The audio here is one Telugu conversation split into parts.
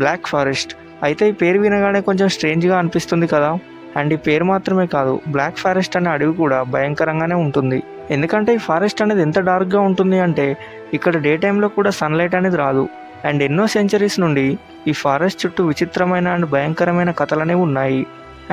Black forest. అయితే ఈ పేరు వినగానే కొంచెం స్ట్రేంజ్గా అనిపిస్తుంది కదా. అండ్ ఈ పేరు మాత్రమే కాదు, బ్లాక్ ఫారెస్ట్ అనే అడవి కూడా భయంకరంగానే ఉంటుంది. ఎందుకంటే ఈ ఫారెస్ట్ అనేది ఎంత డార్క్గా ఉంటుంది అంటే ఇక్కడ డే టైంలో కూడా సన్లైట్ అనేది రాదు. అండ్ ఎన్నో సెంచరీస్ నుండి ఈ ఫారెస్ట్ చుట్టూ విచిత్రమైన అండ్ భయంకరమైన కథలు అనేవి ఉన్నాయి.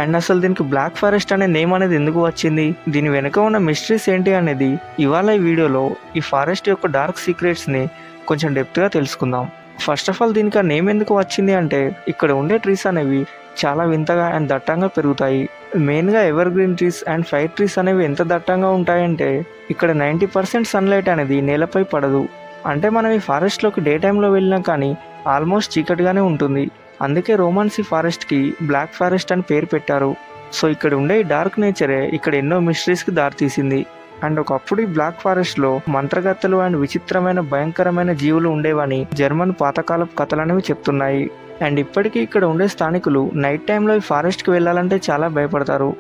అండ్ అసలు దీనికి బ్లాక్ ఫారెస్ట్ అనే నేమ్ అనేది ఎందుకు వచ్చింది, దీని వెనుక ఉన్న మిస్టరీస్ ఏంటి అనేది ఇవాళ ఈ వీడియోలో ఈ ఫారెస్ట్ యొక్క డార్క్ సీక్రెట్స్ని కొంచెం డెప్త్గా తెలుసుకుందాం. ఫస్ట్ ఆఫ్ ఆల్ దీనికి ఆ నేమ్ ఎందుకు వచ్చింది అంటే ఇక్కడ ఉండే ట్రీస్ అనేవి చాలా వింతగా అండ్ దట్టంగా పెరుగుతాయి. మెయిన్గా ever green trees and fire trees అనేవి ఎంత దట్టంగా ఉంటాయంటే ఇక్కడ 90% సన్లైట్ అనేది నేలపై పడదు. అంటే మనం ఈ ఫారెస్ట్లోకి డే టైంలో వెళ్ళినా కానీ ఆల్మోస్ట్ చీకటిగానే ఉంటుంది. అందుకే రోమన్స్ ఈ ఫారెస్ట్కి బ్లాక్ ఫారెస్ట్ అని పేరు పెట్టారు. సో ఇక్కడ ఉండే ఈ డార్క్ నేచరే ఇక్కడ ఎన్నో మిస్టరీస్కి దారితీసింది. అండ్ ఒకప్పుడు ఈ బ్లాక్ ఫారెస్ట్లో మంత్రగత్తలు అండ్ విచిత్రమైన భయంకరమైన జీవులు ఉండేవని జర్మన్ పాతకాలపు కథలు అనేవి చెప్తున్నాయి. అండ్ ఇప్పటికీ ఇక్కడ ఉండే స్థానికులు నైట్ టైంలో ఈ ఫారెస్ట్కి వెళ్ళాలంటే చాలా భయపడతారు.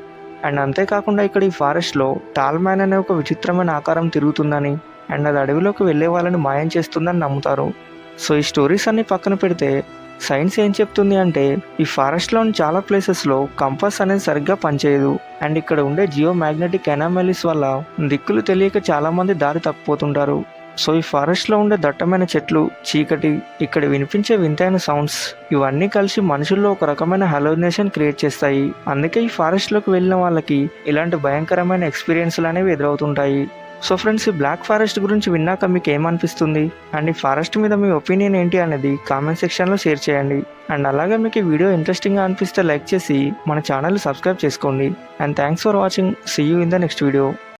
అండ్ అంతేకాకుండా ఇక్కడ ఈ ఫారెస్ట్లో టాల్ మ్యాన్ అనే ఒక విచిత్రమైన ఆకారం తిరుగుతుందని అండ్ అది అడవిలోకి వెళ్ళే వాళ్ళని మాయం చేస్తుందని నమ్ముతారు. సో ఈ స్టోరీస్ అన్ని పక్కన పెడితే సైన్స్ ఏం చెప్తుంది అంటే ఈ ఫారెస్ట్లోని చాలా ప్లేసెస్లో కంపాస్ అనేది సరిగ్గా పనిచేయదు. అండ్ ఇక్కడ ఉండే జియో మ్యాగ్నెటిక్ ఎనామలీస్ వల్ల దిక్కులు తెలియక చాలామంది దారి తప్పిపోతుంటారు. సో ఈ ఫారెస్ట్లో ఉండే దట్టమైన చెట్లు, చీకటి, ఇక్కడ వినిపించే వింతైన సౌండ్స్ ఇవన్నీ కలిసి మనుషుల్లో ఒక రకమైన హలోజినేషన్ క్రియేట్ చేస్తాయి. అందుకే ఈ ఫారెస్ట్లోకి వెళ్ళిన వాళ్ళకి ఇలాంటి భయంకరమైన ఎక్స్పీరియన్స్లు అనేవి ఎదురవుతుంటాయి. సో ఫ్రెండ్స్, ఈ బ్లాక్ ఫారెస్ట్ గురించి విన్నాక మీకు ఏమనిపిస్తుంది అండ్ ఈ ఫారెస్ట్ మీద మీ ఒపీనియన్ ఏంటి అనేది కామెంట్ సెక్షన్లో షేర్ చేయండి. అండ్ అలాగే మీకు ఈ వీడియో ఇంట్రెస్టింగ్గా అనిపిస్తే లైక్ చేసి మన ఛానల్ని సబ్స్క్రైబ్ చేసుకోండి. And thanks for watching. See you in the next video.